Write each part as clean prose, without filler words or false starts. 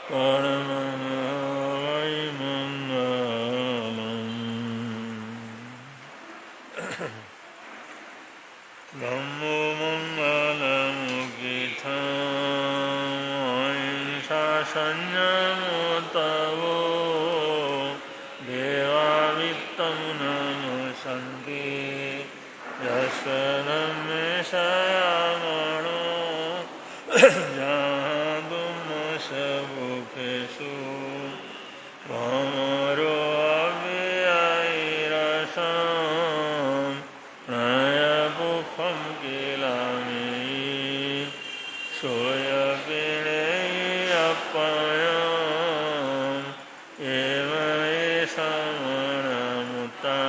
परमं वै मङ्गलम् धम्मो मङ्गलमुखितं अहिंसा संयमोत्तवो देवा वित्तं नमसन्ति यस्य नमः जातुमसमुखेषु भमरो अव्ययैरसं नयपुखं किलामि सोयपिणेयपयं एव एषमणमुता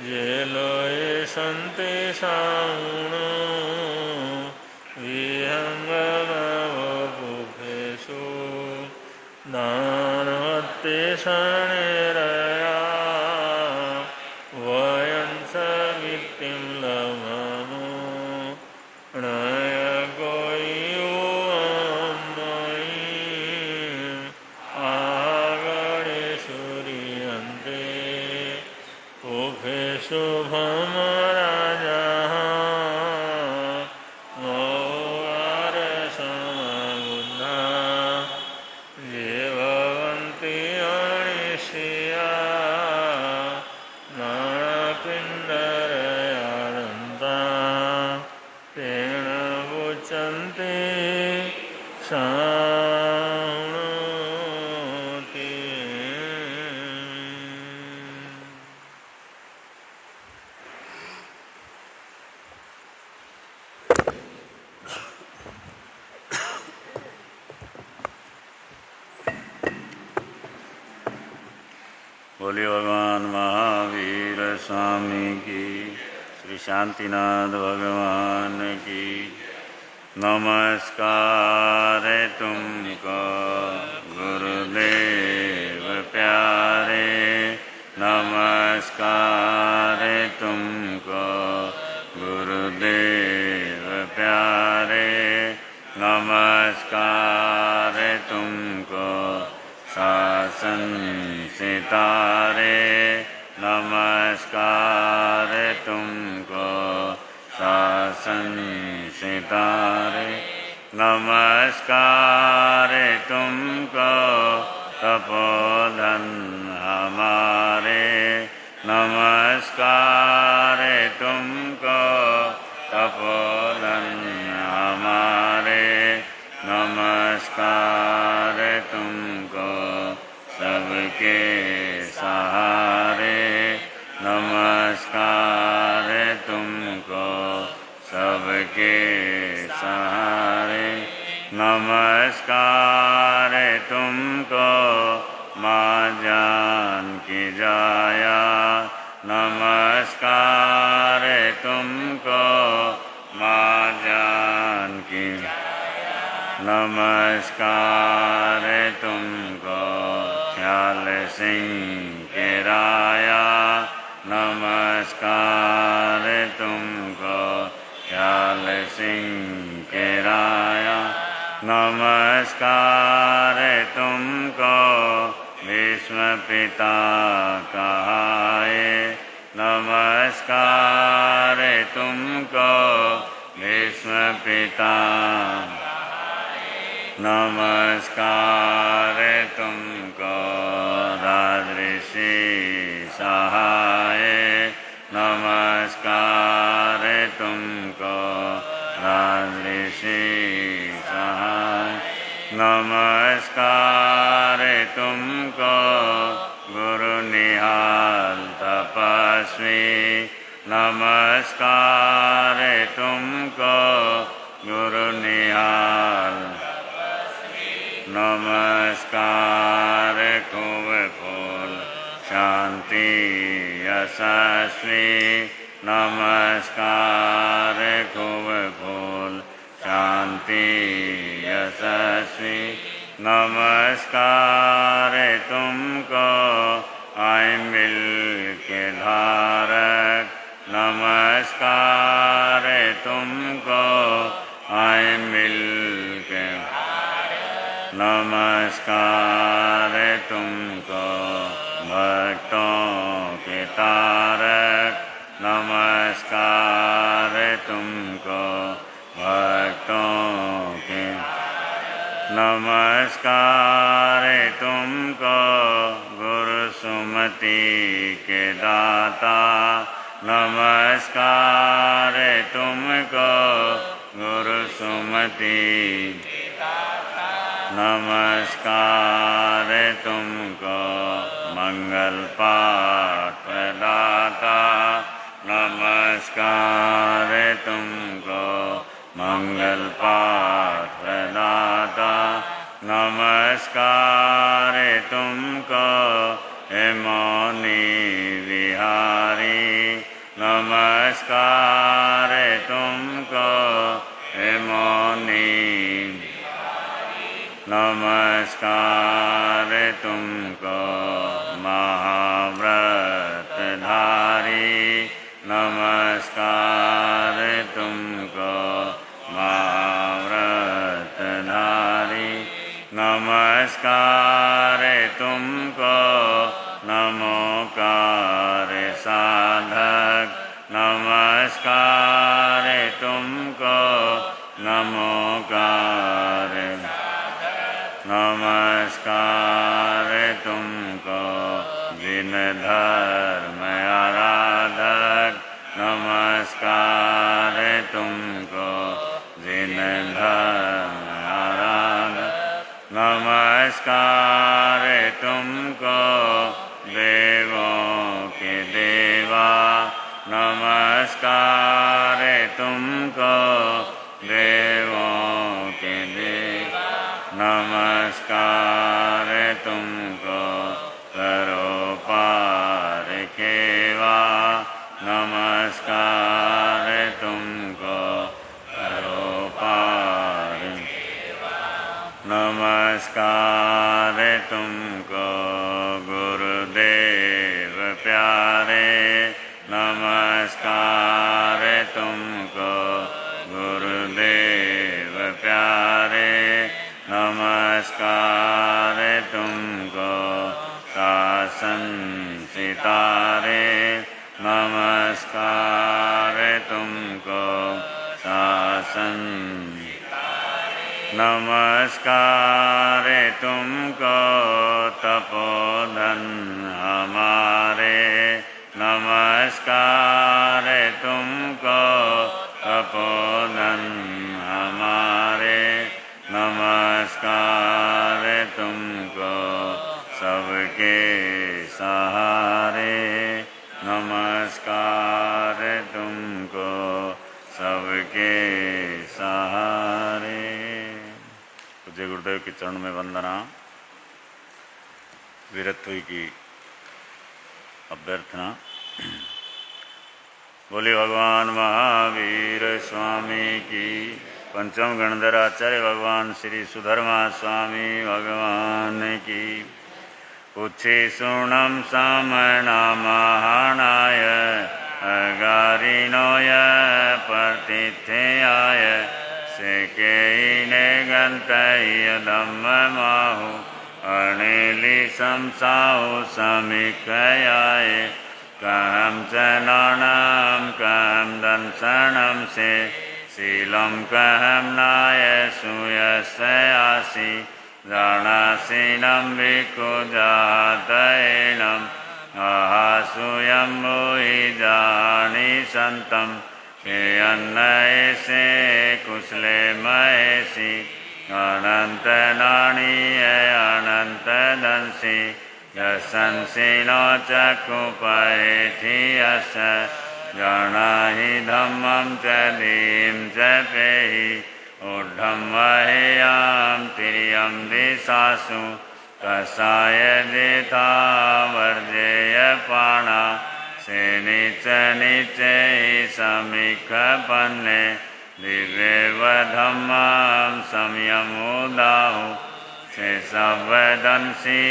जेलोय सन्ति साउणो विहङ्गमवपुखेषु दानवत्ते शनिरया वयं स वित्तिं लभमो नयगोयो मयि आगणेषु रियन्ते पुखेषु भमराजः मौवारसमबुद्धा ये भवन्ति अनिश्चिया नानापिण्डरयानन्ता तेन मुच्यन्ते शृणोति। बोलिए भगवान महावीर स्वामी की, श्री शांतिनाथ भगवान की। नमस्कार तुमको गुरुदेव प्यारे, नमस्कार तुमको गुरुदेव प्यारे, नमस्कार तुमको शासन सितारे, नमस्कार तुमको शासन सितारे, नमस्कार तुमको तपोधन हमारे, नमस्कार तुमको तपोधन हमारे, नमस्कार तुमको सबके सहारे, नमस्कार तुमको सबके सहारे, नमस्कार तुमको माँ जानकी जाया, नमस्कार तुमको माँ जानकी, नमस्कार तुमको ख्याल सिंह के राया, नमस्कार तुमको ख्याल सिंह के राया, नमस्कार तुमको भीष्म पिता कहाए, नमस्कार तुमको भीष्म पिता, नमस्कार तुमको राजऋषि सहाय, नमस्कार तुमको राजऋषि सहाय, नमस्कार तुमको गुरु निहाल तपस्वी, नमस्कार तुमको गुरु निहाल, नमस्कार खूब फूल शांति यशस्वी, नमस्कार खूब फूल शांति यशस्वी, नमस्कार तुमको आए मिल के धारक, नमस्कार तुमको आए मिल के, नमस्कार तुमको भक्तों के तारक, नमस्कार तुमको भक्तों के, नमस्कार तुमको गुरु सुमति के दाता, नमस्कार तुमको गुरु सुमति, नमस्कार तुमको मंगल पाठ प्रदाता, नमस्कार तुमको मंगल पाठ प्रदाता, नमस्कार तुमको हे मौनी विहारी, नमस्कार तुमको हे मौनी, नमस्कार तुमको महाव्रतधारी, नमस्कार तुमको महाव्रतधारी, नमस्कार तुमको नमोकार साधक, नमस्कार तुमको नमोकार, नमस्कार तुमको जिन धर्म आराधक, नमस्कार तुमको जिन धर्म आराधक, नमस्कार तुमको देवों के देवा, नमस्कार तुमको देवों के देवा, नमस्कार तुमको करो पार खेवा, नमस्कार तुमको करो पार, नमस्कार तुमको गुरुदेव प्यारे, नमस्कार तुमको गुरुदेव प्यारे, नमस्कार तुमको शासन सितारे, नमस्कार तुमको शासन, नमस्कार तुमको तपोधन हमारे, नमस्कार तुमको तपोधन हमारे, नमस्कार तुमको सबके सहारे, नमस्कार तुमको सबके सहारे। पूज्य गुरुदेव के चरण में वंदना। वीरत्व की अभ्यर्थना। बोले भगवान महावीर स्वामी की। पंचम गणधर आचार्य भगवान श्री सुधर्मा स्वामी भगवान की। पूछे सुणम समना महानाय अगारिनोय प्रतिथ्याय सेकेने गंतय धम्म माहु अणिलि संसाहु समीक्षयाय कहम च नानम कहम दंसनम से शीलम कहम नाय सुयस्यासि जानासीनम भिक्खु जातयेनम आहासूयम भूहि जानी संतम के अन्नयसे कुशले महेशि अनंत नाणीय अनंत दंसी यशंसिनो चक्षुपहेठियस जानाहि धम्मं च धीं च पेहि ऊर्ध्वं वहेयां तिर्यं दिशासु कसाय जेथा वर्जेय पाणा से नीच नीचे समीक्षपन्ने दिव्येव धम्मं संयमुदाहु से संवेदंसी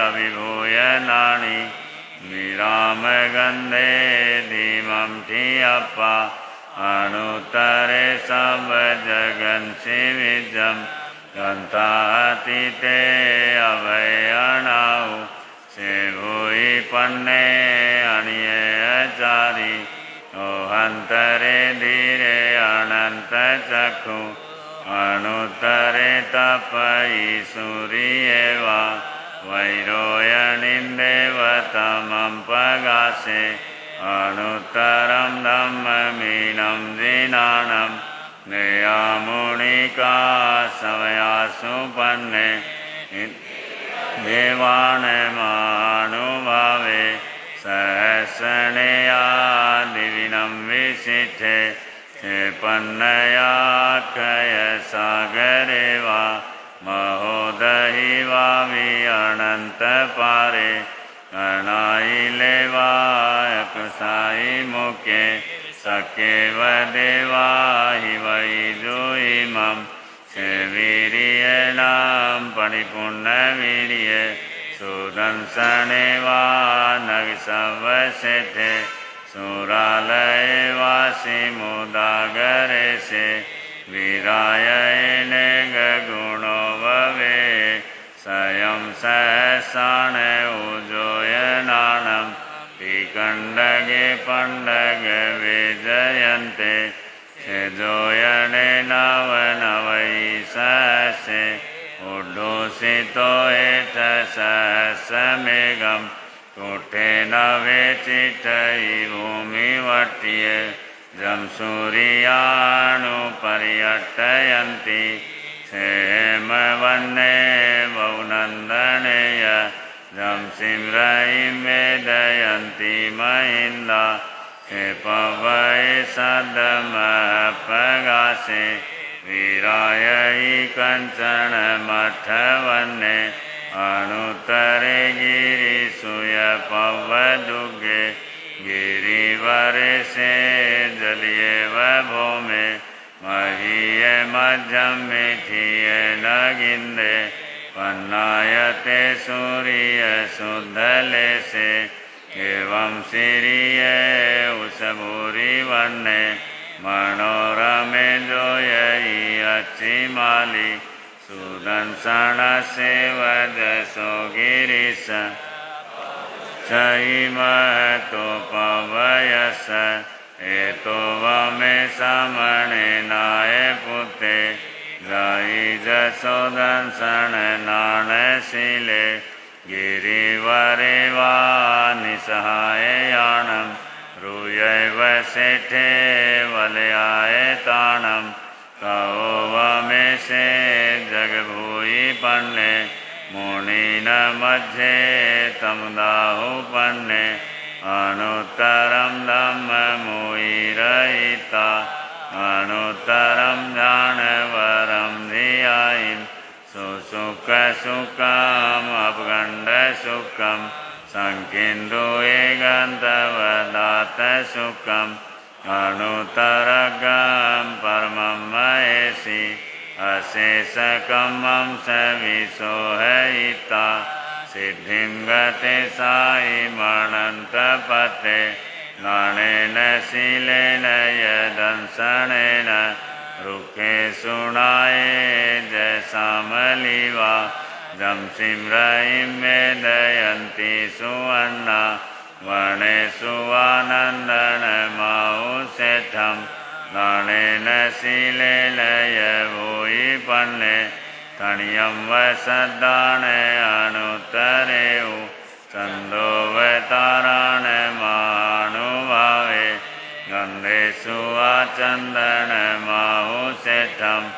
अभिभूय नाणी विराम गंधे धीमं ठियप्पा अनुत्तरे सब जगन्सि विजम गन्तातीते अभयनाउ से भूई पन्ने अनिये चारी ओहंतरे धीरे अनंत चक्षु अनुत्तरे तपयि सूर्येवा वैरोयनिन्देवतमं पगासे अनुत्तरं धम्ममीनं जिनानं नेयामुनिका समयासुपन्ने देवानमानुभावे सहस्रनेया दिविनं विशिष्टे क्षेपन्नया कय सागरे वा महोदहि वा अनन्तपारे कणायिले वा कुसायि मुखे सखेव देवा हि वै जुइमं सेवीर्येणां परिपूर्णवीर्ये सुदंसने वा नगिसवसेठे सुरालये वासि मुदागरे से वीरायणे गुणो भवे स्वयं सहसाण उजोयनानं तिकण्डगे पण्डगे विजयन्ते सेजोयणे नवनवै सहसे उड्डूषितो एष सहस्रमेघं कोठेन वेचितयि भूमिवर्त्ये जं सूर्यानुपर्यटयन्ति क्षेमवन्ने बहुनन्दनेय जं सिम्रयिं वेदयन्ति महिन्दा क्षेपवै सदमपगासे वीरायै कञ्चनमठवन्ने अनुत्तरे गिरिसूयपवदुगे गिरिवरे जलियेव भूमे महीये मध्यं मिथिये नगिन्दे पन्नायते सूर्यशुद्धले से एवं सिरिये उषभूरिवन्ने मनोरमे जोयि अच्छिमाली सुदंसनस्य वजसो गिरीश चैमहतोपवयस एतो वमे समणेनाय पुते जयि जसोदंसन नाणशीले गिरिवरे वा निसहाययानं रूयैव सेठे वलयाय तानं कौ वमे से जगभूयि पन्ने मुनिन मध्ये तमदाहुपन्ने अनुत्तरं धम्ममुयिरयिता अनुत्तरं जानवरं धियायिं सुसुखसुखम् अपगण्डसुखं संकिन्दुये गन्तवदातसुखम् अनुत्तरगं परमं महेशि अशेषकमं सविशोहयिता सिद्धिं गते सायिमनन्तपते गणेन शीलेन यदंसनेन रुखे सुनाये जयसामलिवा जं सिम्रयिं वेदयन्ति सुवर्णा वने सुवानन्दनमाहुषेठं गणेन शीलेन यभूयि पन्ने तणियं वसदाने अनुत्तरेउ छन्दोवताराणे महानुभावे गन्धेषु आचन्दनमाहुषेठम्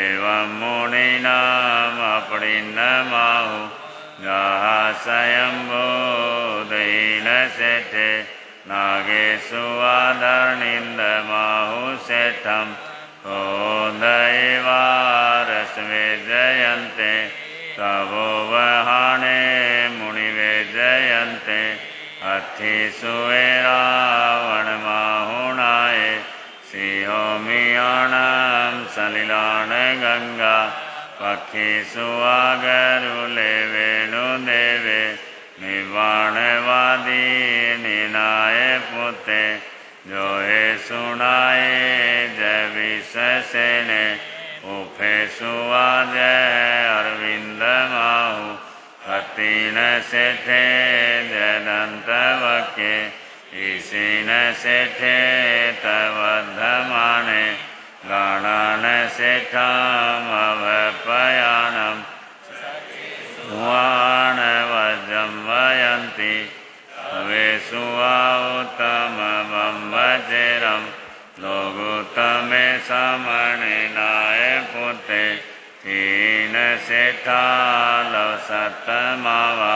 एवं मुनीनाम् अपरिणमाहु गाहाशयम्भूदहीन सेठे नागेषु आधर्निन्दमाहुषेठम् कोदयवारस्वे जयन्ते तवो वहाने मुनिवे जयन्ते अथिषु रावणमाहुणाय सिंहोमियाणां सलिलान गंगा पक्षिषु आगरुले वेणुदेवे निवाणवादी निनाय पुते जो हे सुनाए जय विशेषणे उफेषु सुवाजय अरविंद माहु खतीन सेठे जयदंत वक्ये ईशीन सेठे तवधमाने गणान सेठाम अवपयानम सुवान वज्रम वयन्ति वेसुआ उत्तम बम्बचेरम लोगोत्तमे समणे नाय पुते तीन सेठा लव सतमावा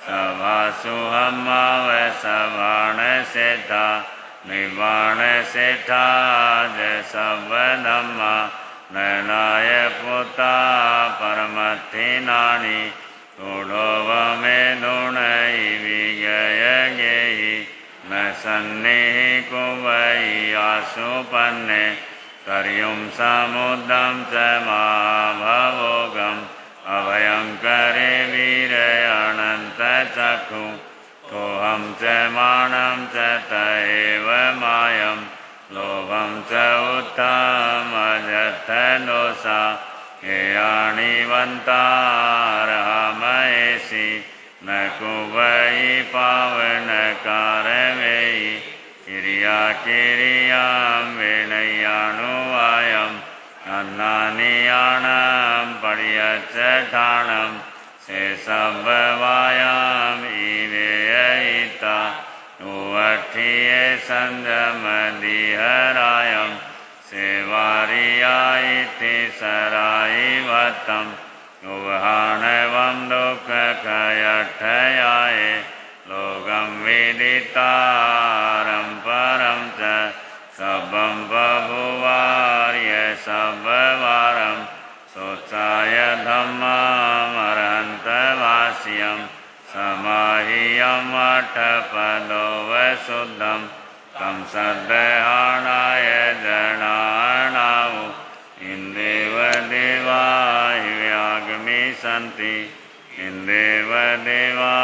सभासु हमाव सभाण सेठा निवाण सेठा जय सब धम्मा नयनाय पुता परमथि नानी ूढ़ोव में धुणई विजय गेहि न सन्निहि कुवई आशुपन्ने कर्युं समुद्रं च महाभवोगम् अभयंकरे वीर अनंत चक्षु तोहं च मानं च तएव मायं लोभं च उत्तम अजथ दोषा हेयाणिवन्तारहमयेषि न कुवई पावन कारवेयि किरिया किरियां विनयानुवायम् अन्नानियाणं पर्यचठाणं से सबवायाम् इवेयिता उवठिये संजमदिहरायम् सेवारिया इति सरायिवतं उवहानवं दुःखकयठयाय लोकं विदितारं परं च सबं बभुवार्य सबवारं सोत्साय धम्ममर्हन्तवास्यं समाह्यं अठपदो वशुद्धं तं सद्दहाणाय जनानावु इन्देव देवा हिव्यागमी सन्ति इन्देव देवा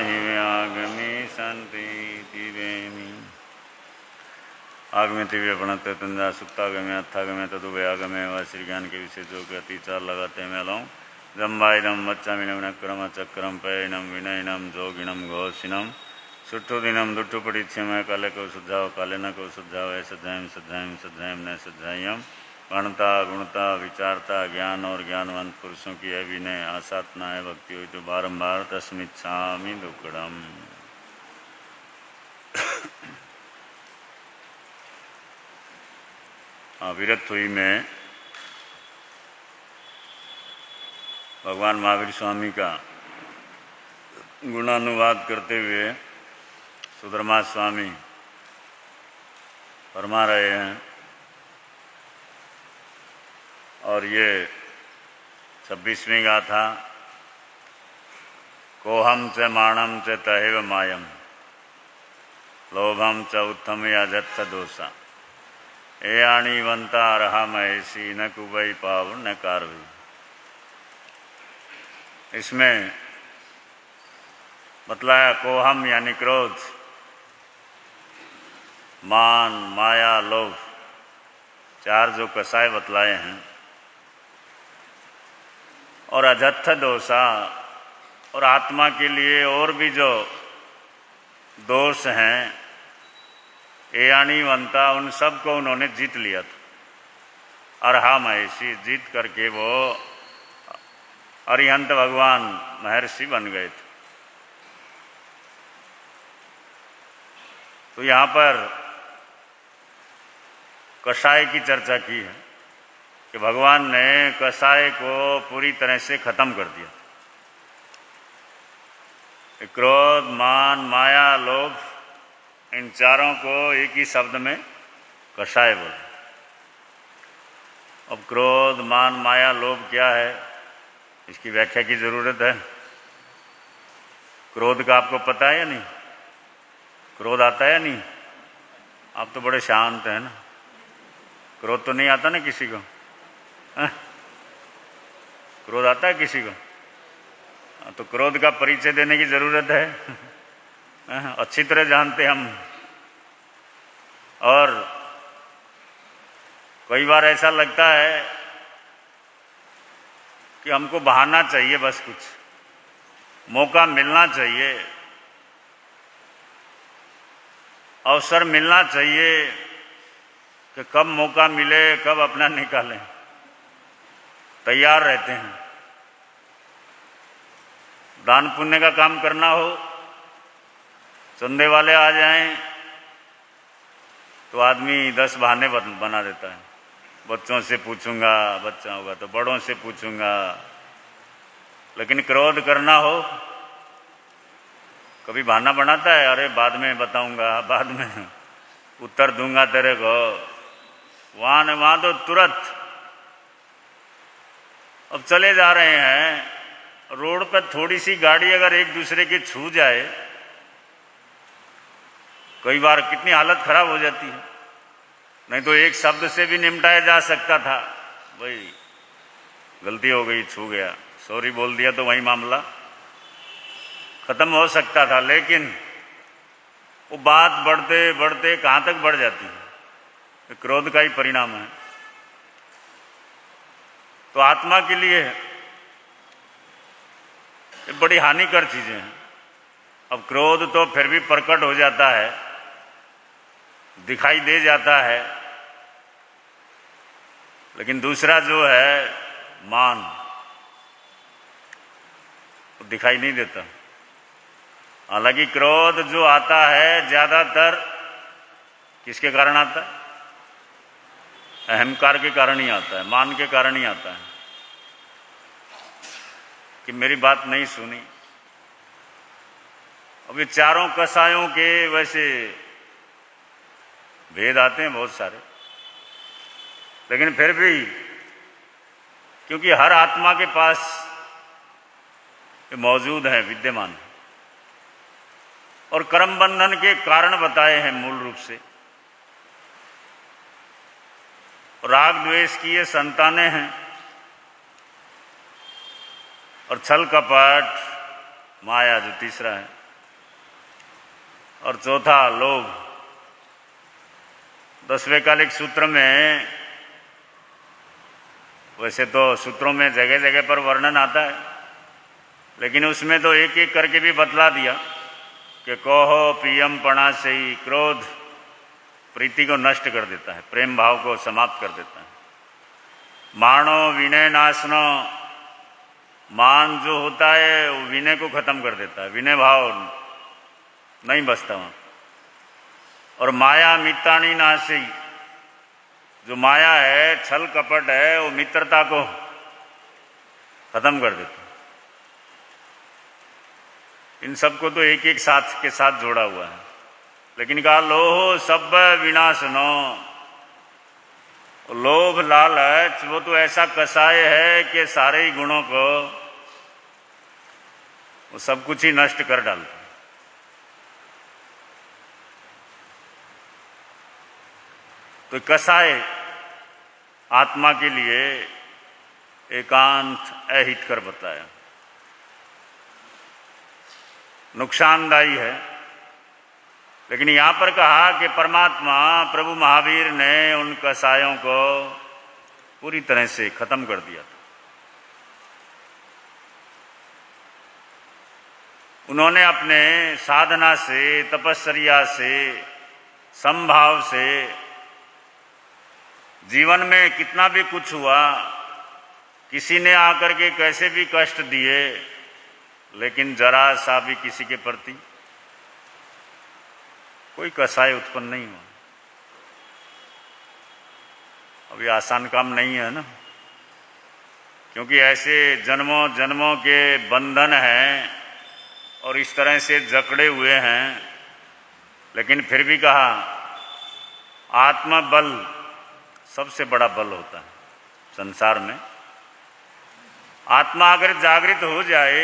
हिव्यागमी सन्ति तिवेमि आगमे तिव्य प्रणत तंजा सुक्तागमे अथागमे तदुभयागमे व श्री ज्ञान के विषय जो के अतिचार लगाते मैं लाऊं जम्बाइनम वच्चामिनम नक्रम चक्रम पैनम विनयनम जोगिनम घोषिनम सुट्ठु दिनम दुट्ठु पड़ीक्षम काले को सुझाव काले न को सुझाव सज्जायम सज्जायम सज्जायम न सज्जायम गणता गुणता विचारता ज्ञान और ज्ञानवंत पुरुषों की है विनय आसाधना है भक्ति हुई तो बारंबार तस्मिच्छामि दुक्कड़म। विरत हुई में भगवान महावीर स्वामी का गुणानुवाद करते हुए सुधर्मा स्वामी फरमा रहे हैं और ये 26वीं गाथा कोहम च माणम च तहेव मायम लोभम च उत्तम याजत्थ दोषा एयाणी वंता रहा महेशी न कुबई पाव न कारवी। इसमें बतलाया कोहम यानी क्रोध, मान माया लोभ, चार जो कसाय बतलाए हैं, और अजत्थ दोषा और आत्मा के लिए और भी जो दोष हैं एयाणीवंता उन सब को उन्होंने जीत लिया था। अरहा महर्षि जीत करके वो अरिहंत भगवान महर्षि बन गए थे। तो यहाँ पर कषाय की चर्चा की है कि भगवान ने कषाय को पूरी तरह से खत्म कर दिया। क्रोध मान माया लोभ इन चारों को एक ही शब्द में कषाय बोले। अब क्रोध मान माया लोभ क्या है इसकी व्याख्या की जरूरत है। क्रोध का आपको पता है या नहीं? क्रोध आता है या नहीं? आप तो बड़े शांत हैं ना। क्रोध तो नहीं आता ना किसी को? क्रोध आता है किसी को? तो क्रोध का परिचय देने की जरूरत है। अच्छी तरह जानते हम। और कई बार ऐसा लगता है कि हमको बहाना चाहिए, बस कुछ मौका मिलना चाहिए, अवसर मिलना चाहिए कि कब मौका मिले, कब अपना निकालें, तैयार रहते हैं। दान पुण्य का काम करना हो, चंदे वाले आ जाएं तो आदमी 10 बहाने बना देता है। बच्चों से पूछूंगा, बच्चा होगा तो बड़ों से पूछूंगा। लेकिन क्रोध करना हो, कभी बहाना बनाता है, अरे बाद में बताऊंगा, बाद में उत्तर दूंगा तेरे को। वहां तो तुरंत। अब चले जा रहे हैं, रोड पर थोड़ी सी गाड़ी अगर एक दूसरे की छू जाए, कई बार कितनी हालत खराब हो जाती है। नहीं तो एक शब्द से भी निपटाया जा सकता था, भाई गलती हो गई, छू गया, सॉरी बोल दिया तो वही मामला खत्म हो सकता था। लेकिन वो बात बढ़ते बढ़ते कहाँ तक बढ़ जाती है, तो क्रोध का ही परिणाम है। तो आत्मा के लिए ये बड़ी हानिकर चीजें हैं। अब क्रोध तो फिर भी प्रकट हो जाता है, दिखाई दे जाता है, लेकिन दूसरा जो है मान, वो दिखाई नहीं देता। हालांकि क्रोध जो आता है ज्यादातर किसके कारण आता है? अहंकार के कारण ही आता है, मान के कारण ही आता है कि मेरी बात नहीं सुनी। अब ये चारों कसायों के वैसे भेद आते हैं बहुत सारे, लेकिन फिर भी क्योंकि हर आत्मा के पास ये मौजूद है, विद्यमान है, और कर्म बंधन के कारण बताए हैं मूल रूप से। राग द्वेष की ये संतानें हैं, और छल कपट माया जो तीसरा है, और चौथा लोभ। 10वें कालिक सूत्र में, वैसे तो सूत्रों में जगह जगह पर वर्णन आता है, लेकिन उसमें तो एक एक करके भी बतला दिया कि कहो पियम पणा से ही क्रोध प्रीति को नष्ट कर देता है, प्रेम भाव को समाप्त कर देता है। मानो विनय नाशनो, मान जो होता है वो विनय को खत्म कर देता है, विनय भाव नहीं बचता वहां। और माया मित्राणी नाशी, जो माया है, छल कपट है, वो मित्रता को खत्म कर देता है। इन सबको तो एक एक साथ के साथ जोड़ा हुआ है। लेकिन कहा लोहो सब विनाशनो, लोभ लालच वो तो ऐसा कसाय है कि सारे ही गुणों को वो सब कुछ ही नष्ट कर डालता है। तो कसाय आत्मा के लिए एकांत अहितकर बताया, नुकसानदायी है। लेकिन यहां पर कहा कि परमात्मा प्रभु महावीर ने उन कसायों को पूरी तरह से खत्म कर दिया था। उन्होंने अपने साधना से, तपस्या से, समभाव से, जीवन में कितना भी कुछ हुआ, किसी ने आकर के कैसे भी कष्ट दिए, लेकिन जरा सा भी किसी के प्रति कोई कसाय उत्पन्न नहीं हुआ। अब ये आसान काम नहीं है ना, क्योंकि ऐसे जन्मों जन्मों के बंधन हैं और इस तरह से जकड़े हुए हैं। लेकिन फिर भी कहा आत्मबल सबसे बड़ा बल होता है संसार में। आत्मा अगर जागृत हो जाए,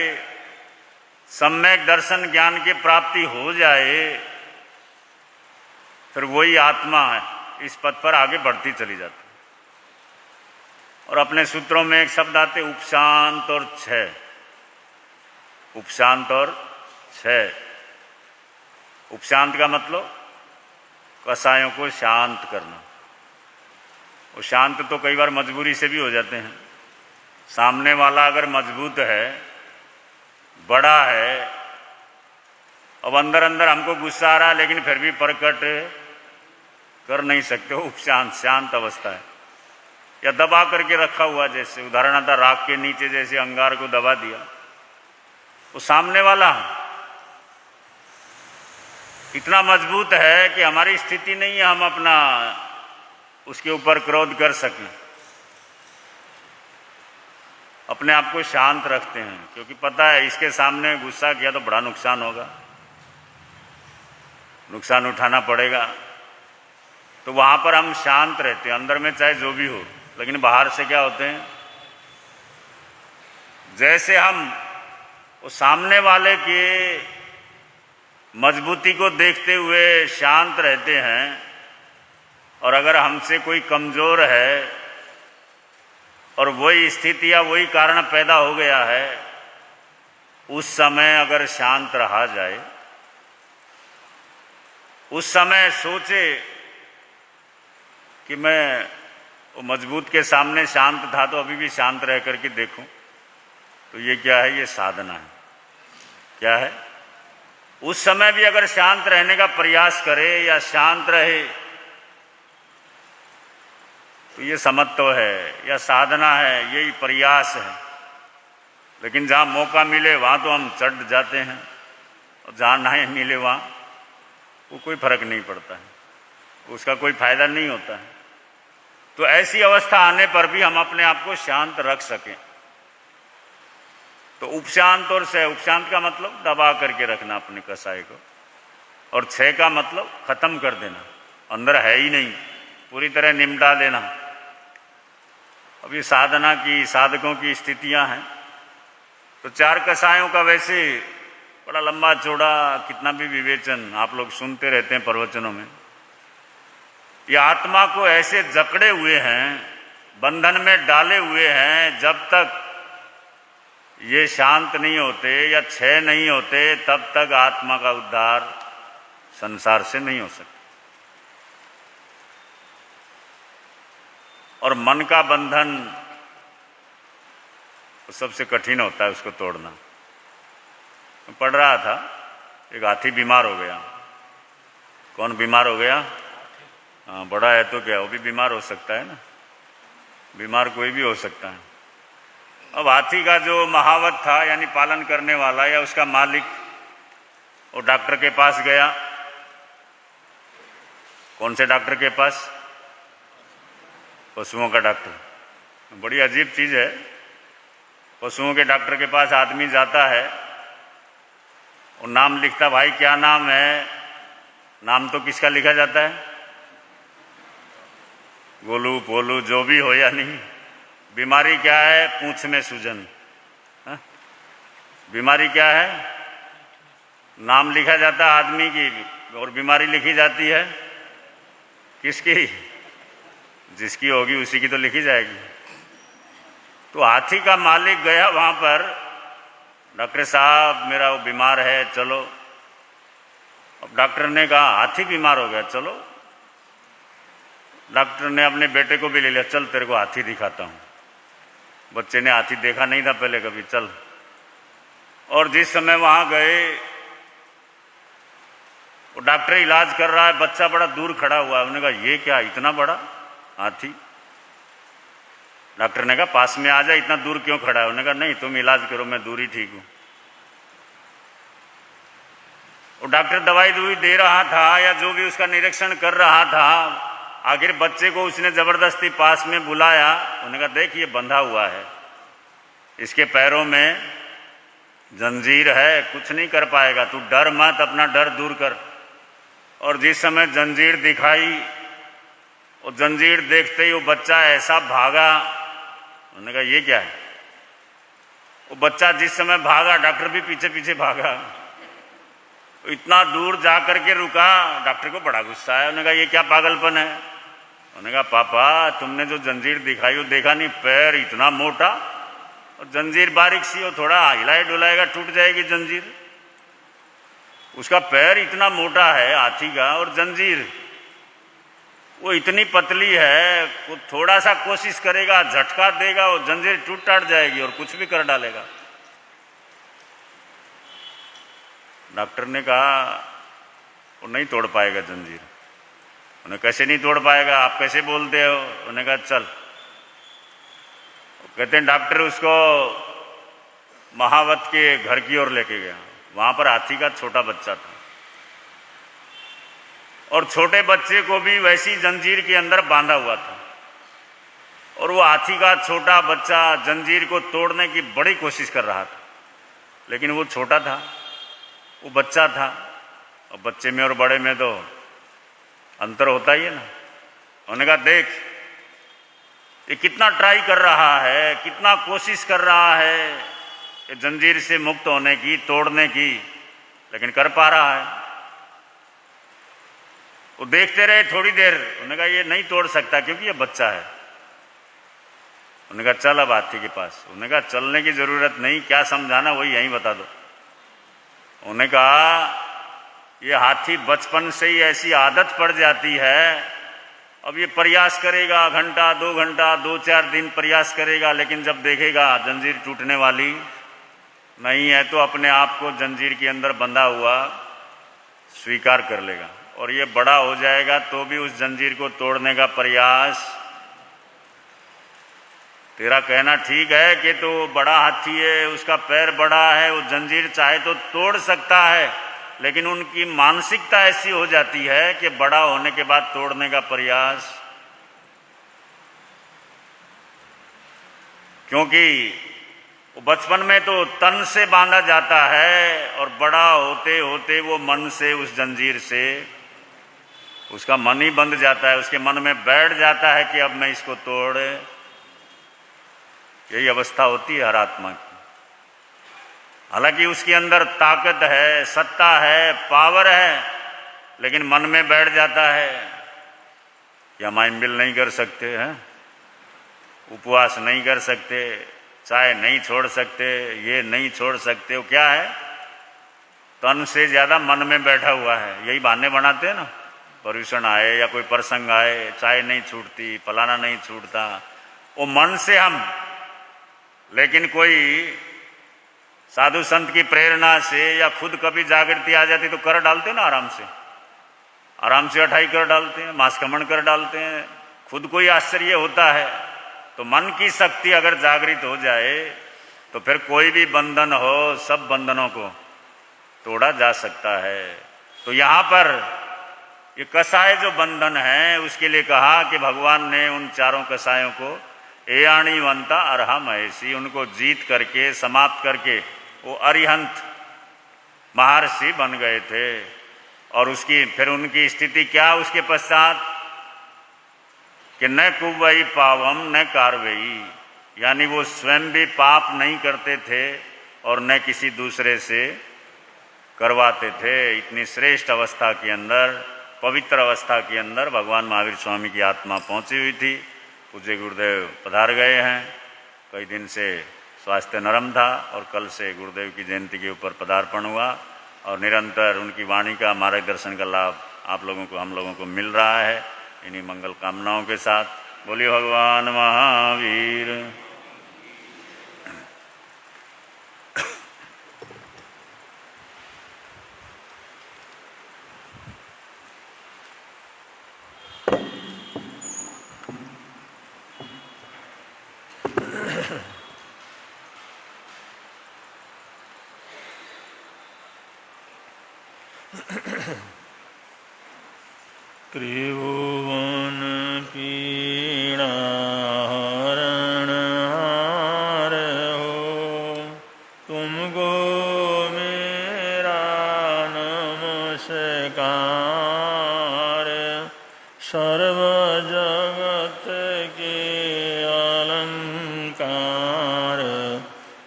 सम्यक दर्शन ज्ञान की प्राप्ति हो जाए, फिर वही आत्मा इस पथ पर आगे बढ़ती चली जाती। और अपने सूत्रों में एक शब्द आते, उपशांत और क्षय। उपशांत और क्षय। उपशांत का मतलब कसायों को शांत करना। वो शांत तो कई बार मजबूरी से भी हो जाते हैं, सामने वाला अगर मजबूत है, बड़ा है, अब अंदर अंदर हमको गुस्सा आ रहा है लेकिन फिर भी प्रकट कर नहीं सकते हो, उपशांत शांत अवस्था है, या दबा करके रखा हुआ, जैसे उदाहरण आता राख के नीचे जैसे अंगार को दबा दिया, वो सामने वाला इतना मजबूत है कि हमारी स्थिति नहीं है हम अपना उसके ऊपर क्रोध कर सकें, अपने आप को शांत रखते हैं, क्योंकि पता है इसके सामने गुस्सा किया तो बड़ा नुकसान होगा, नुकसान उठाना पड़ेगा, तो वहां पर हम शांत रहते हैं अंदर में चाहे जो भी हो। लेकिन बाहर से क्या होते हैं, जैसे हम वो सामने वाले के मजबूती को देखते हुए शांत रहते हैं, और अगर हमसे कोई कमजोर है और वही स्थिति या वही कारण पैदा हो गया है, उस समय अगर शांत रहा जाए, उस समय सोचे कि मैं वो मजबूत के सामने शांत था तो अभी भी शांत रह करके देखूं, तो ये क्या है, ये साधना है। क्या है, उस समय भी अगर शांत रहने का प्रयास करे या शांत रहे तो ये समत्व है या साधना है, यही प्रयास है। लेकिन जहाँ मौका मिले वहाँ तो हम चढ़ जाते हैं, और जहाँ नहीं मिले वहाँ वो कोई फर्क नहीं पड़ता है, उसका कोई फायदा नहीं होता है। तो ऐसी अवस्था आने पर भी हम अपने आप को शांत रख सकें, तो उपशांत और सह, उपशांत का मतलब दबा करके रखना अपने कसाय को, और क्षय का मतलब खत्म कर देना, अंदर है ही नहीं, पूरी तरह निमटा देना। अब ये साधना की, साधकों की स्थितियां हैं। तो 4 कसायों का वैसे बड़ा लंबा चौड़ा कितना भी विवेचन आप लोग सुनते रहते हैं प्रवचनों में, ये आत्मा को ऐसे जकड़े हुए हैं, बंधन में डाले हुए हैं, जब तक ये शांत नहीं होते या क्षय नहीं होते तब तक आत्मा का उद्धार संसार से नहीं हो सकता। और मन का बंधन तो सबसे कठिन होता है उसको तोड़ना। मैं पढ़ रहा था, एक हाथी बीमार हो गया। कौन बीमार हो गया? हाँ, बड़ा है तो क्या, वो भी बीमार हो सकता है ना, बीमार कोई भी हो सकता है। अब हाथी का जो महावत था यानी पालन करने वाला या उसका मालिक, वो डॉक्टर के पास गया। कौन से डॉक्टर के पास? पशुओं का डॉक्टर। बड़ी अजीब चीज है, पशुओं के डॉक्टर के पास आदमी जाता है और नाम लिखता, भाई क्या नाम है? नाम तो किसका लिखा जाता है? गोलू पोलू जो भी हो या नहीं। बीमारी क्या है? पूंछ में सूजन। बीमारी क्या है? नाम लिखा जाता है आदमी की, और बीमारी लिखी जाती है किसकी? जिसकी होगी उसी की तो लिखी जाएगी। तो हाथी का मालिक गया वहां पर, डॉक्टर साहब मेरा वो बीमार है, चलो। अब डॉक्टर ने कहा हाथी बीमार हो गया, चलो। डॉक्टर ने अपने बेटे को भी ले लिया, चल तेरे को हाथी दिखाता हूं। बच्चे ने हाथी देखा नहीं था पहले कभी, चल। और जिस समय वहां गए, वो डॉक्टर इलाज कर रहा है, बच्चा बड़ा दूर खड़ा हुआ है। उन्होंने कहा ये क्या, इतना बड़ा हाथी? डॉक्टर ने कहा पास में आ जा, इतना दूर क्यों खड़ा है? उन्होंने कहा नहीं तुम इलाज करो, मैं दूर ही ठीक हूं। वो डॉक्टर दवाई दे रहा था या जो भी उसका निरीक्षण कर रहा था, आखिर बच्चे को उसने जबरदस्ती पास में बुलाया। उन्होंने कहा देख ये बंधा हुआ है, इसके पैरों में जंजीर है, कुछ नहीं कर पाएगा, तू डर मत, अपना डर दूर कर। और जिस समय जंजीर दिखाई, वो जंजीर देखते ही वो बच्चा ऐसा भागा। उन्होंने कहा ये क्या है? वो बच्चा जिस समय भागा, डॉक्टर भी पीछे पीछे भागा। इतना दूर जा करके रुका, डॉक्टर को बड़ा गुस्सा आया। उन्होंने कहा ये क्या पागलपन है? उन्होंने कहा पापा तुमने जो जंजीर दिखाई वो देखा नहीं, पैर इतना मोटा और जंजीर बारीक सी हो, थोड़ा हिलाए डुलाएगा टूट जाएगी जंजीर। उसका पैर इतना मोटा है हाथी का, और जंजीर वो इतनी पतली है, वो थोड़ा सा कोशिश करेगा, झटका देगा, वो जंजीर टूट टाट जाएगी और कुछ भी कर डालेगा। डॉक्टर ने कहा वो नहीं तोड़ पाएगा जंजीर। उन्हें कैसे नहीं तोड़ पाएगा, आप कैसे बोलते हो? उन्होंने कहा चल। कहते हैं डॉक्टर उसको महावत के घर की ओर लेके गया। वहां पर हाथी का छोटा बच्चा था और छोटे बच्चे को भी वैसी जंजीर के अंदर बांधा हुआ था और वो हाथी का छोटा बच्चा जंजीर को तोड़ने की बड़ी कोशिश कर रहा था, लेकिन वो छोटा था, वो बच्चा था, और बच्चे में और बड़े में तो अंतर होता ही है ना। उन्होंने कहा देख ये कितना ट्राई कर रहा है, कितना कोशिश कर रहा है ये जंजीर से मुक्त होने की, तोड़ने की, लेकिन कर पा रहा है। वो देखते रहे थोड़ी देर। उन्होंने कहा ये नहीं तोड़ सकता क्योंकि ये बच्चा है। उन्होंने कहा चल अब हाथी के पास। उन्होंने कहा चलने की जरूरत नहीं, क्या समझाना वही यहीं बता दो। उन्होंने कहा ये हाथी बचपन से ही ऐसी आदत पड़ जाती है, अब ये प्रयास करेगा घंटा 2 घंटा 2-4 दिन प्रयास करेगा, लेकिन जब देखेगा जंजीर टूटने वाली नहीं है तो अपने आप को जंजीर के अंदर बंधा हुआ स्वीकार कर लेगा और ये बड़ा हो जाएगा तो भी उस जंजीर को तोड़ने का प्रयास। तेरा कहना ठीक है कि तो बड़ा हाथी है, उसका पैर बड़ा है, वो जंजीर चाहे तो तोड़ सकता है, लेकिन उनकी मानसिकता ऐसी हो जाती है कि बड़ा होने के बाद तोड़ने का प्रयास। क्योंकि वो बचपन में तो तन से बांधा जाता है और बड़ा होते होते वो मन से, उस जंजीर से उसका मन ही बंध जाता है, उसके मन में बैठ जाता है कि अब मैं इसको तोड़। यही अवस्था होती है हर आत्मा की। हालांकि उसके अंदर ताकत है, सत्ता है, पावर है, लेकिन मन में बैठ जाता है कि हम आइंबिल नहीं कर सकते हैं, उपवास नहीं कर सकते, चाय नहीं छोड़ सकते, ये नहीं छोड़ सकते। वो क्या है? तन से ज्यादा मन में बैठा हुआ है। यही बहाने बनाते हैं ना, पर्यूषण आए या कोई प्रसंग आए, चाय नहीं छूटती, फलाना नहीं छूटता, वो मन से हम। लेकिन कोई साधु संत की प्रेरणा से या खुद कभी जागृति आ जाती तो कर डालते ना, आराम से अठाई कर डालते हैं, मांसखमण कर डालते हैं। खुद को ही आश्चर्य होता है। तो मन की शक्ति अगर जागृत हो जाए तो फिर कोई भी बंधन हो, सब बंधनों को तोड़ा जा सकता है। तो यहाँ पर ये कसाय जो बंधन है उसके लिए कहा कि भगवान ने उन चारों कसायों को एयाणीवंता अरहा महेशी, उनको जीत करके, समाप्त करके वो अरिहंत महर्षि बन गए थे। और उसकी फिर उनकी स्थिति क्या उसके पश्चात कि न कुवई पावम न कारवेई, यानी वो स्वयं भी पाप नहीं करते थे और न किसी दूसरे से करवाते थे। इतनी श्रेष्ठ अवस्था के अंदर, पवित्र अवस्था के अंदर भगवान महावीर स्वामी की आत्मा पहुंची हुई थी। पूज्य गुरुदेव पधार गए हैं। कई दिन से स्वास्थ्य नरम था और कल से गुरुदेव की जयंती के ऊपर पदार्पण हुआ और निरंतर उनकी वाणी का मार्गदर्शन का लाभ आप लोगों को, हम लोगों को मिल रहा है। इन्हीं मंगल कामनाओं के साथ बोलिए भगवान महावीर। त्रिभुवन पीड़ा हरण हार हो, तुमको मेरा नमस्कार। सर्व जगत के अलंकार,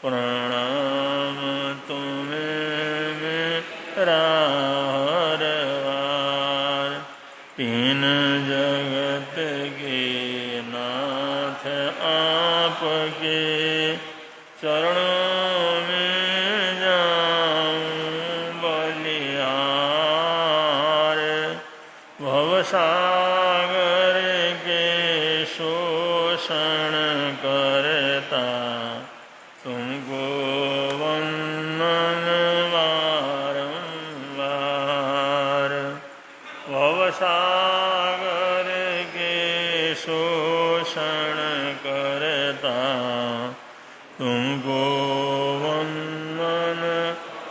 प्रणाम तुम्हें मेरा तीन जगत के नाथ आपके चरणों में जाऊं बलिहार। भवसागर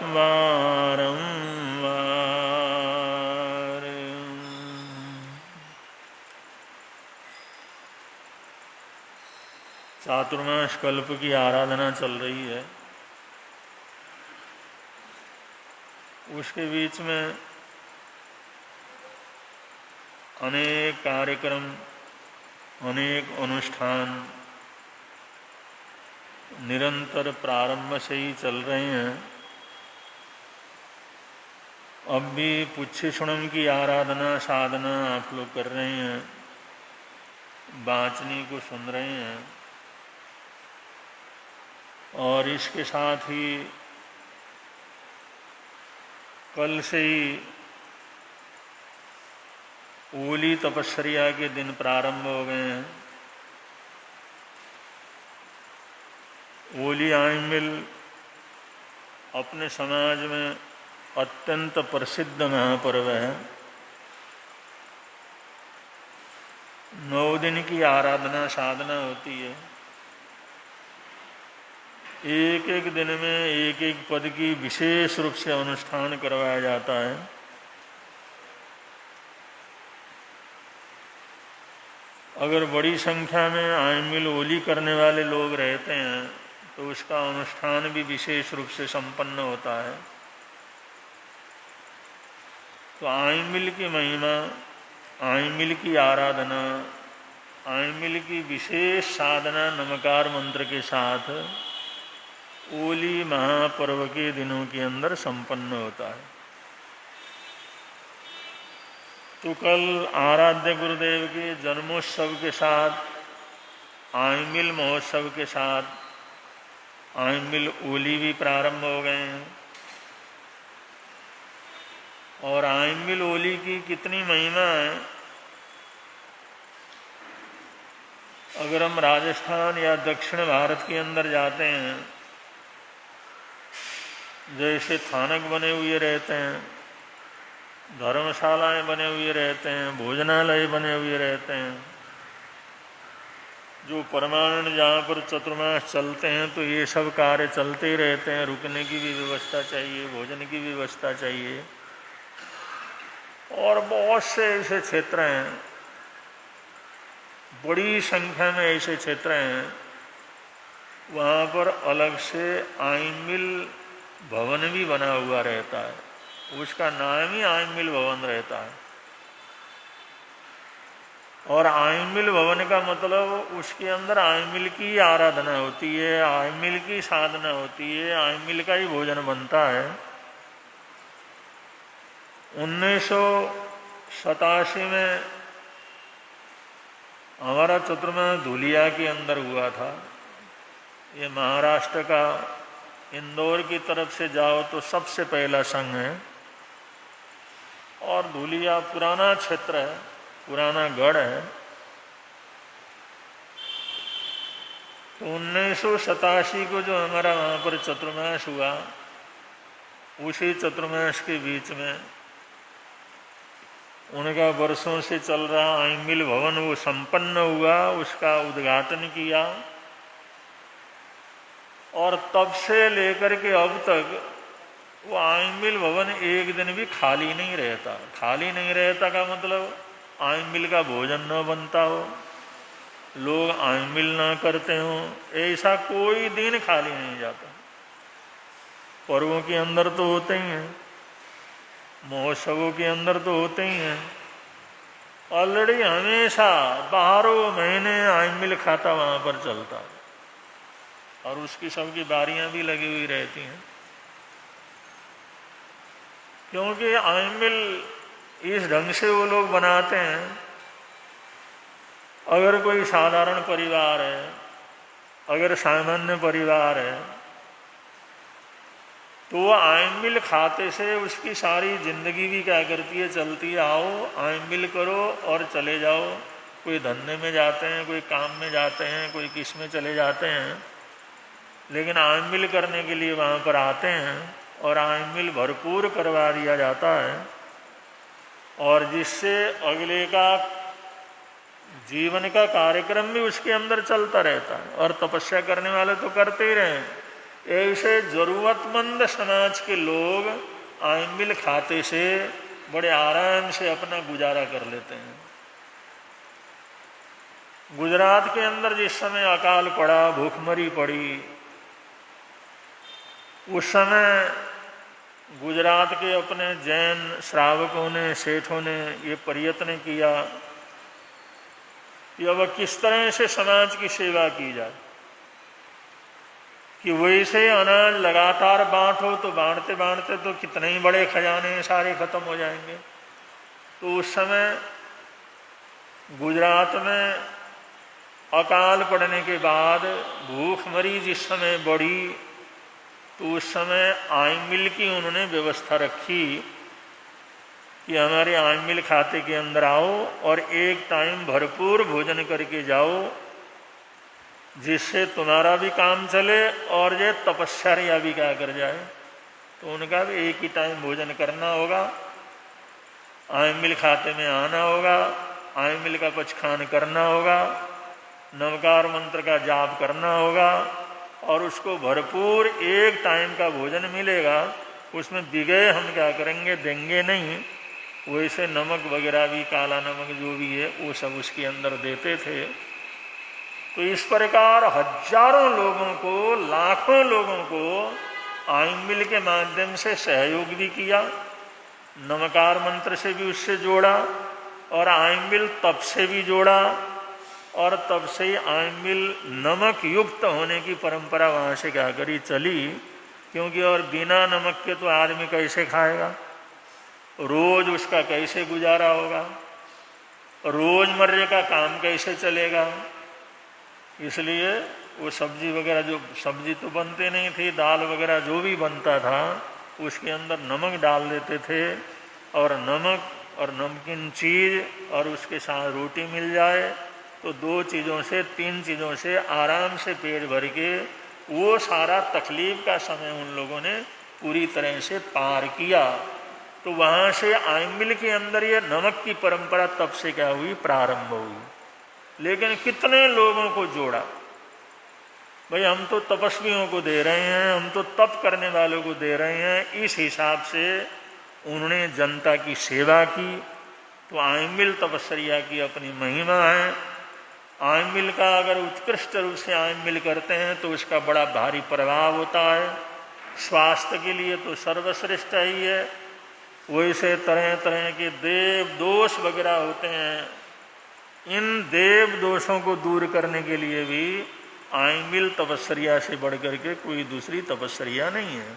बारंबार। चातुर्मास कल्प की आराधना चल रही है। उसके बीच में अनेक कार्यक्रम, अनेक अनुष्ठान निरंतर प्रारंभ से ही चल रहे हैं। अब भी पुच्छिषुणम की आराधना साधना आप लोग कर रहे हैं, बांचनी को सुन रहे हैं। और इसके साथ ही कल से ही ओली तपस्या के दिन प्रारंभ हो गए हैं। ओली आइमिल अपने समाज में अत्यंत प्रसिद्ध महापर्व है। 9 दिन की आराधना साधना होती है। एक एक दिन में एक एक पद की विशेष रूप से अनुष्ठान करवाया जाता है। अगर बड़ी संख्या में आइमिल ओली करने वाले लोग रहते हैं तो उसका अनुष्ठान भी विशेष रूप से संपन्न होता है। तो आइमिल की महिमा, आइमिल की आराधना, आइमिल की विशेष साधना नमकार मंत्र के साथ ओली महापर्व के दिनों के अंदर संपन्न होता है। तो कल आराध्य गुरुदेव के जन्मोत्सव के साथ, आइमिल महोत्सव के साथ आइमिल ओली भी प्रारंभ हो गए हैं। और आइमिल ओली की कितनी महिमा है। अगर हम राजस्थान या दक्षिण भारत के अंदर जाते हैं, जैसे थानक बने हुए रहते हैं, धर्मशालाएं बने हुए रहते हैं, भोजनालय बने हुए रहते हैं, जो परमाणु जहाँ पर चतुर्मास चलते हैं तो ये सब कार्य चलते ही रहते हैं। रुकने की भी व्यवस्था चाहिए, भोजन की भी व्यवस्था चाहिए। और बहुत से ऐसे क्षेत्र हैं, बड़ी संख्या में ऐसे क्षेत्र हैं, वहाँ पर अलग से आइमिल भवन भी बना हुआ रहता है। उसका नाम ही आइमिल भवन रहता है। और आइमिल भवन का मतलब उसके अंदर आइमिल की आराधना होती है, आइमिल की साधना होती है, आइमिल का ही भोजन बनता है। 1987 में हमारा चतुर्मास धुलिया के अंदर हुआ था। ये महाराष्ट्र का इंदौर की तरफ से जाओ तो सबसे पहला संघ है। और धुलिया पुराना क्षेत्र है, पुराना गढ़ है। तो 1987 को जो हमारा वहाँ पर चतुर्मास हुआ, उसी चतुर्मास के बीच में उनका वर्षों से चल रहा आइमिल भवन वो संपन्न हुआ, उसका उद्घाटन किया। और तब से लेकर के अब तक वो आइमिल भवन एक दिन भी खाली नहीं रहता। खाली नहीं रहता का मतलब आइमिल का भोजन न बनता हो, लोग आइमिल ना करते हो, ऐसा कोई दिन खाली नहीं जाता। पर्वों के अंदर तो होते ही हैं, महोत्सवों के अंदर तो होते ही हैं। ऑलरेडी हमेशा 12 महीने आइमिल खाता वहाँ पर चलता है। और उसकी सबकी बारियां भी लगी हुई रहती हैं, क्योंकि आइमिल इस ढंग से वो लोग बनाते हैं। अगर कोई साधारण परिवार है, अगर सामान्य परिवार है, तो वो आइमिल खाते से उसकी सारी जिंदगी भी क्या करती है, चलती है। आओ आइमिल करो और चले जाओ। कोई धंधे में जाते हैं, कोई काम में जाते हैं, कोई किस में चले जाते हैं, लेकिन आइमिल करने के लिए वहाँ पर आते हैं और आइमिल भरपूर करवा दिया जाता है। और जिससे अगले का जीवन का कार्यक्रम भी उसके अंदर चलता रहता है। और तपस्या करने वाले तो करते ही रहे, ऐसे जरूरतमंद समाज के लोग आइमिल खाते से बड़े आराम से अपना गुजारा कर लेते हैं। गुजरात के अंदर जिस समय अकाल पड़ा, भूखमरी पड़ी, उस समय गुजरात के अपने जैन श्रावकों ने, सेठों ने ये प्रयत्न किया कि अब किस तरह से समाज की सेवा की जाए, कि वैसे अनाज लगातार बांटो तो बांटते बांटते तो कितने ही बड़े खजाने सारे खत्म हो जाएंगे। तो उस समय गुजरात में अकाल पड़ने के बाद भूखमरी जिस समय बढ़ी, तो उस समय आइमिल की उन्होंने व्यवस्था रखी कि हमारे आइमिल खाते के अंदर आओ और एक टाइम भरपूर भोजन करके जाओ, जिससे तुम्हारा भी काम चले और ये तपस्या भी क्या कर जाए। तो उनका भी एक ही टाइम भोजन करना होगा, आइमिल खाते में आना होगा, आइमिल का पचखान करना होगा, नवकार मंत्र का जाप करना होगा और उसको भरपूर एक टाइम का भोजन मिलेगा। उसमें बिगड़े हम क्या करेंगे, देंगे नहीं। वैसे नमक वगैरह भी, काला नमक जो भी है वो सब उसके अंदर देते थे। तो इस प्रकार हजारों लोगों को, लाखों लोगों को आइमिल के माध्यम से सहयोग भी किया, नमकार मंत्र से भी उससे जोड़ा और आइमिल तप से भी जोड़ा, और तब से ही आइमिल नमक युक्त होने की परंपरा वहाँ से क्या करी चली। क्योंकि और बिना नमक के तो आदमी कैसे खाएगा, रोज उसका कैसे गुजारा होगा, रोजमर्रे का काम कैसे चलेगा। इसलिए वो सब्जी वगैरह, जो सब्जी तो बनते नहीं थी, दाल वगैरह जो भी बनता था उसके अंदर नमक डाल देते थे, और नमक और नमकीन चीज़ और उसके साथ रोटी मिल जाए तो 2 चीज़ों से, 3 चीज़ों से आराम से पेट भर के वो सारा तकलीफ का समय उन लोगों ने पूरी तरह से पार किया। तो वहाँ से आइमिल के अंदर ये नमक की परंपरा तब से क्या हुई, प्रारंभ हुई। लेकिन कितने लोगों को जोड़ा भाई, हम तो तपस्वियों को दे रहे हैं, हम तो तप करने वालों को दे रहे हैं। इस हिसाब से उन्होंने जनता की सेवा की। तो आइमिल तपस्या की अपनी महिमा है। आइमिल का अगर उत्कृष्ट रूप से आइमिल करते हैं तो उसका बड़ा भारी प्रभाव होता है। स्वास्थ्य के लिए तो सर्वश्रेष्ठ ही है। वैसे तरह तरह के देव दोष वगैरह होते हैं, इन देव दोषों को दूर करने के लिए भी आइमिल तपस्या से बढ़ करके कोई दूसरी तपस्या नहीं है।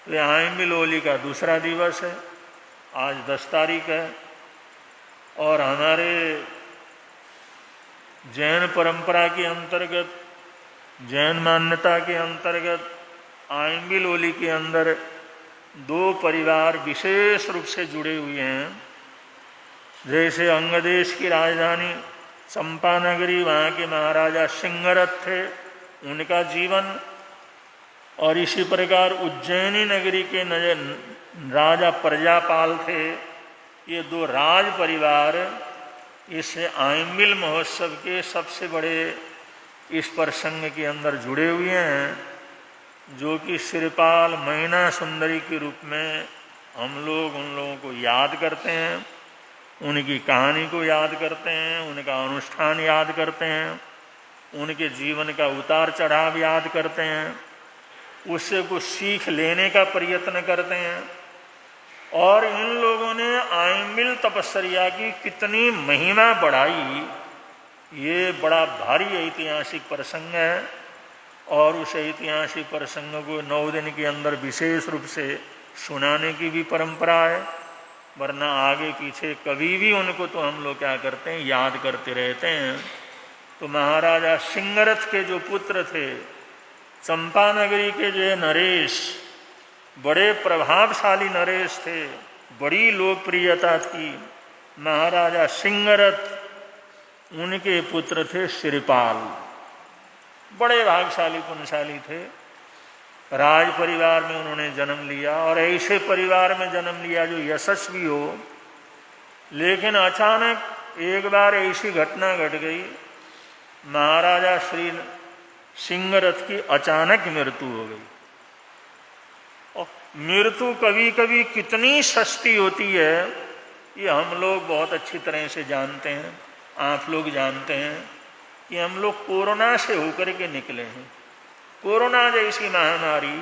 तो आइमिल होली का दूसरा दिवस है, आज 10 तारीख है। और हमारे जैन परंपरा के अंतर्गत, जैन मान्यता के अंतर्गत आइमिल होली के अंदर 2 परिवार विशेष रूप से जुड़े हुए हैं। जैसे अंगदेश की राजधानी चंपानगरी, वहाँ के महाराजा सिंहरथ थे, उनका जीवन, और इसी प्रकार उज्जैनी नगरी के राजा प्रजापाल थे। ये 2 राज परिवार इस आइमिल महोत्सव के सबसे बड़े इस प्रसंग के अंदर जुड़े हुए हैं, जो कि सिरपाल मैना सुंदरी के रूप में हम लोग उन लोगों को याद करते हैं, उनकी कहानी को याद करते हैं, उनका अनुष्ठान याद करते हैं, उनके जीवन का उतार चढ़ाव याद करते हैं, उससे कुछ सीख लेने का प्रयत्न करते हैं। और इन लोगों ने आइमिल तपस्या की कितनी महिमा बढ़ाई, ये बड़ा भारी ऐतिहासिक प्रसंग है। और उस ऐतिहासिक प्रसंग को 9 दिन के अंदर विशेष रूप से सुनाने की भी परंपरा है, वरना आगे पीछे कभी भी उनको तो हम लोग क्या करते हैं, याद करते रहते हैं। तो महाराजा सिंहरथ के जो पुत्र थे, चंपानगरी के जो नरेश, बड़े प्रभावशाली नरेश थे, बड़ी लोकप्रियता थी। महाराजा सिंहरथ, उनके पुत्र थे सिरपाल, बड़े भाग्यशाली पुण्यशाली थे। राज परिवार में उन्होंने जन्म लिया, और ऐसे परिवार में जन्म लिया जो यशस्वी हो। लेकिन अचानक एक बार ऐसी घटना घट गई, महाराजा श्री सिंहरथ की अचानक मृत्यु हो गई। और मृत्यु कभी कभी कितनी सस्ती होती है ये हम लोग बहुत अच्छी तरह से जानते हैं। आप लोग जानते हैं कि हम लोग कोरोना से होकर के निकले हैं। कोरोना जैसी महामारी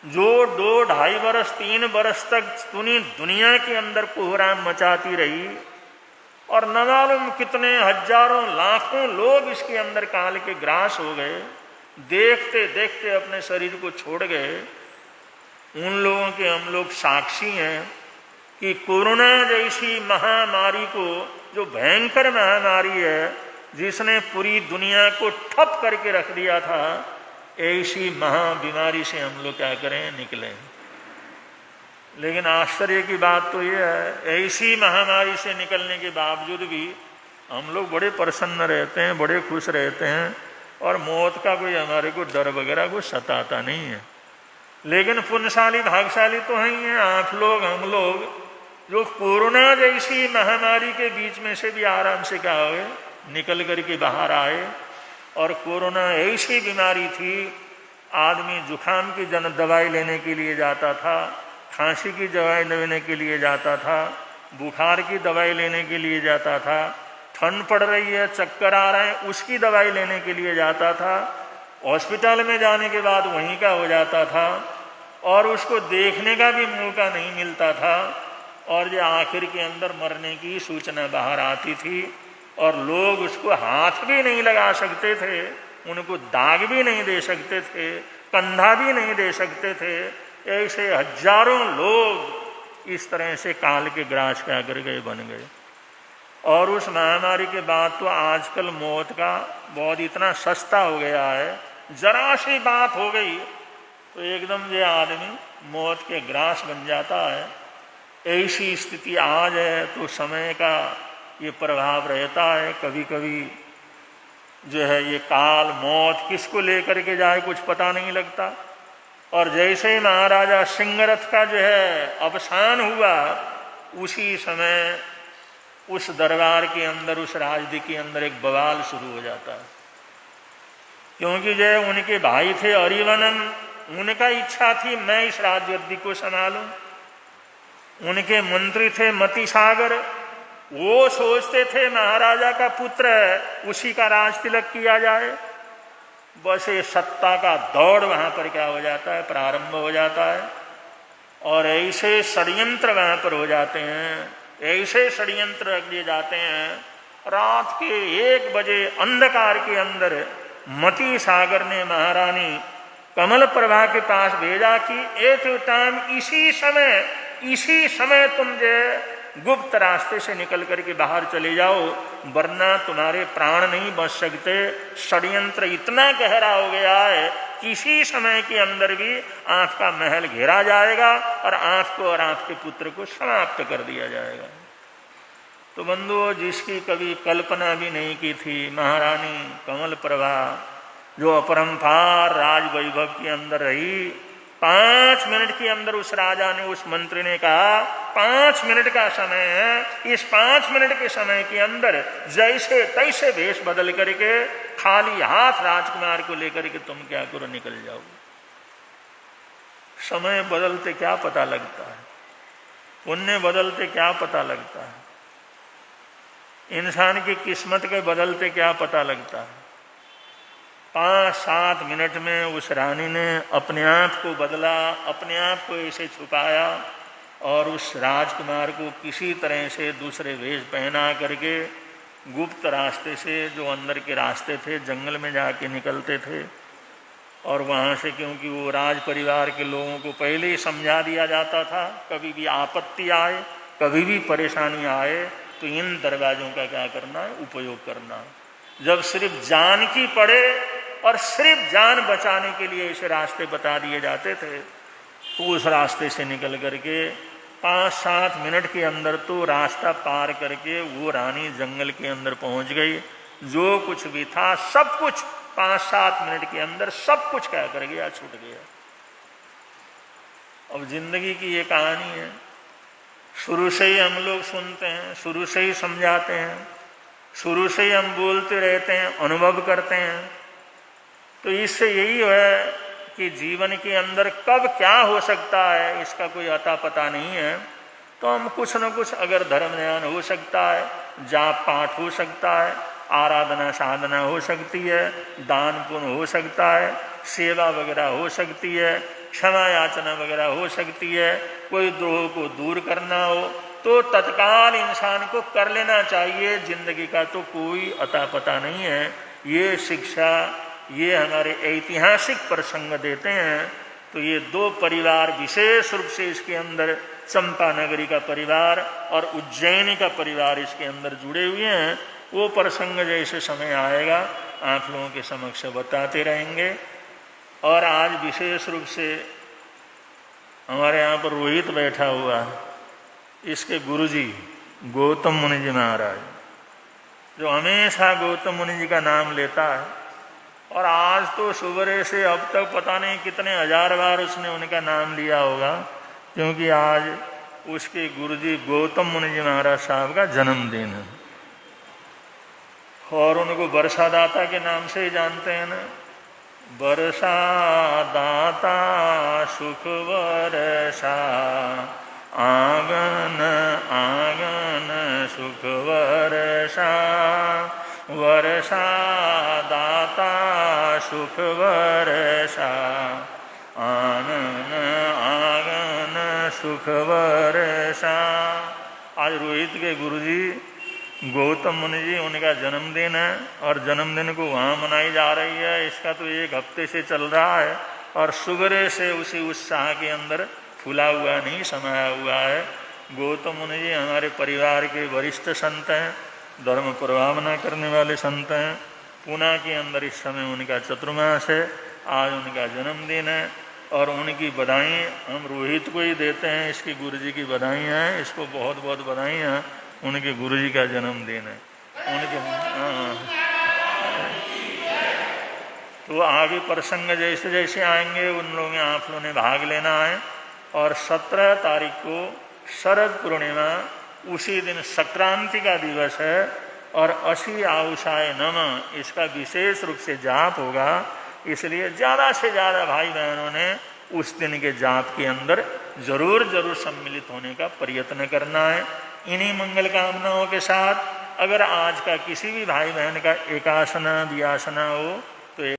जो 2-2.5 बरस 3 बरस तक पूरी दुनिया के अंदर कोहराम मचाती रही और न मालूम कितने हजारों लाखों लोग इसके अंदर काल के ग्रास हो गए, देखते देखते अपने शरीर को छोड़ गए। उन लोगों के हम लोग साक्षी हैं कि कोरोना जैसी महामारी को, जो भयंकर महामारी है जिसने पूरी दुनिया को ठप करके रख दिया था, ऐसी महाबीमारी से हम लोग क्या करें, निकले। लेकिन आश्चर्य की बात तो यह है, ऐसी महामारी से निकलने के बावजूद भी हम लोग बड़े प्रसन्न रहते हैं, बड़े खुश रहते हैं और मौत का कोई हमारे को डर वगैरह को सताता नहीं है। लेकिन पुण्यशाली भाग्यशाली तो हैं ही हैं आप लोग, हम लोग, जो कोरोना जैसी महामारी के बीच में से भी आराम से क्या हुए, निकल करके बाहर आए। और कोरोना ऐसी बीमारी थी, आदमी जुखाम की दवाई लेने के लिए जाता था, खांसी की दवाई लेने के लिए जाता था, बुखार की दवाई लेने के लिए जाता था, ठंड पड़ रही है, चक्कर आ रहे हैं, उसकी दवाई लेने के लिए जाता था। हॉस्पिटल में जाने के बाद वहीं का हो जाता था और उसको देखने का भी मौका नहीं मिलता था। और जो आखिर के अंदर मरने की सूचना बाहर आती थी और लोग उसको हाथ भी नहीं लगा सकते थे, उनको दाग भी नहीं दे सकते थे, कंधा भी नहीं दे सकते थे। ऐसे हजारों लोग इस तरह से काल के ग्रास क्या कर गए, बन गए। और उस महामारी के बाद तो आजकल मौत का बहुत इतना सस्ता हो गया है, जरा सी बात हो गई तो एकदम ये आदमी मौत के ग्रास बन जाता है। ऐसी स्थिति आज है तो समय का ये प्रभाव रहता है। कभी कभी जो है ये काल मौत किसको लेकर के जाए कुछ पता नहीं लगता। और जैसे ही महाराजा सिंहरथ का जो है अवसान हुआ, उसी समय उस दरबार के अंदर, उस राजदी के अंदर एक बवाल शुरू हो जाता है। क्योंकि जो उनके भाई थे अरिवनन, उनका इच्छा थी मैं इस राजगद्दी को संभालूं। उनके मंत्री थे मतिसागर, वो सोचते थे महाराजा का पुत्र है, उसी का राज तिलक किया जाए। बस ये सत्ता का दौड़ वहां पर क्या हो जाता है, प्रारंभ हो जाता है। और ऐसे षड्यंत्र वहां पर हो जाते हैं, ऐसे षड्यंत्र रख दिए जाते हैं। रात के 1 बजे अंधकार के अंदर मतिसागर ने महारानी कमल प्रभा के पास भेजा कि एक टाइम इसी समय तुम जो गुप्त रास्ते से निकल करके बाहर चले जाओ, वरना तुम्हारे प्राण नहीं बच सकते। षड्यंत्र इतना गहरा हो गया है कि इसी समय के अंदर भी आपका महल घेरा जाएगा और आपको और आपके पुत्र को समाप्त कर दिया जाएगा। तो बंधुओं, जिसकी कभी कल्पना भी नहीं की थी, महारानी कमल प्रभा जो अपरंपार राज वैभव के अंदर रही, 5 मिनट के अंदर उस राजा ने, उस मंत्री ने कहा 5 मिनट का समय है, इस 5 मिनट के समय के अंदर जैसे तैसे वेश बदल करके खाली हाथ राजकुमार को लेकर के तुम क्या करो, निकल जाओ। समय बदलते क्या पता लगता है, पुण्य बदलते क्या पता लगता है, इंसान की किस्मत के बदलते क्या पता लगता है। 5-7 मिनट में उस रानी ने अपने आप को बदला, अपने आप को ऐसे छुपाया और उस राजकुमार को किसी तरह से दूसरे वेश पहना करके गुप्त रास्ते से, जो अंदर के रास्ते थे, जंगल में जाके निकलते थे। और वहाँ से, क्योंकि वो राज परिवार के लोगों को पहले ही समझा दिया जाता था, कभी भी आपत्ति आए, कभी भी परेशानी आए तो इन दरवाज़ों का क्या करना है, उपयोग करना है। जब सिर्फ जान की पड़े और सिर्फ जान बचाने के लिए ऐसे रास्ते बता दिए जाते थे, तो उस रास्ते से निकल करके 5-7 मिनट के अंदर तो रास्ता पार करके वो रानी जंगल के अंदर पहुंच गई। जो कुछ भी था सब कुछ 5-7 मिनट के अंदर सब कुछ क्या कर गया, छूट गया। अब जिंदगी की ये कहानी है, शुरू से ही हम लोग सुनते हैं, शुरू से ही समझाते हैं, शुरू से ही हम बोलते रहते हैं, अनुभव करते हैं। तो इससे यही है कि जीवन के अंदर कब क्या हो सकता है इसका कोई अता पता नहीं है। तो हम कुछ न कुछ अगर धर्म ज्ञान हो सकता है, जाप पाठ हो सकता है, आराधना साधना हो सकती है, दान पुण्य हो सकता है, सेवा वगैरह हो सकती है, क्षमा याचना वगैरह हो सकती है, कोई द्रोह को दूर करना हो तो तत्काल इंसान को कर लेना चाहिए। जिंदगी का तो कोई अता पता नहीं है। ये शिक्षा ये हमारे ऐतिहासिक प्रसंग देते हैं। तो ये दो परिवार विशेष रूप से इसके अंदर चंपा नगरी का परिवार और उज्जैनी का परिवार इसके अंदर जुड़े हुए हैं। वो प्रसंग जैसे समय आएगा आप लोगों के समक्ष बताते रहेंगे। और आज विशेष रूप से हमारे यहाँ पर रोहित बैठा हुआ है, इसके गुरुजी गौतम मुनि जी महाराज, जो हमेशा गौतम मुनि जी का नाम लेता है। और आज तो सुबह से अब तक पता नहीं कितने हजार बार उसने उनका नाम लिया होगा, क्योंकि आज उसके गुरुजी गौतम मुनि जी महाराज साहब का जन्मदिन है। और उनको वर्षा दाता के नाम से ही जानते हैं ना। वर्षा दाता सुख वर्षा, आंगन आंगन सुख वर्षा, वर्षा दाता सुख वर्षा, आनन आंगन सुख वर्षा। आज रोहित के गुरुजी गौतम मुनि जी उनका जन्मदिन है और जन्मदिन को वहाँ मनाई जा रही है। इसका तो एक हफ्ते से चल रहा है और सुबह से उसी उत्साह के अंदर फूला हुआ नहीं समाया हुआ है। गौतम मुनि जी हमारे परिवार के वरिष्ठ संत हैं, धर्म प्रभावना करने वाले संत हैं। पूना के अंदर इस समय उनका चतुर्मास है, आज उनका जन्मदिन है और उनकी बधाई हम रोहित को ही देते हैं। इसके गुरुजी की बधाइयाँ हैं, इसको बहुत बहुत बधाइयाँ। उनके गुरुजी का जन्मदिन है उनके। तो आगे प्रसंग जैसे जैसे आएंगे उन लोगों आप लोगों ने भाग लेना है। और 17 तारीख को शरद पूर्णिमा, उसी दिन संक्रांति का दिवस है और असी आउषाय नमः इसका विशेष रूप से जाप होगा। इसलिए ज़्यादा से ज़्यादा भाई बहनों ने उस दिन के जाप के अंदर जरूर सम्मिलित होने का प्रयत्न करना है। इन्हीं मंगल कामनाओं के साथ अगर आज का किसी भी भाई बहन का एकासना वियासना हो तो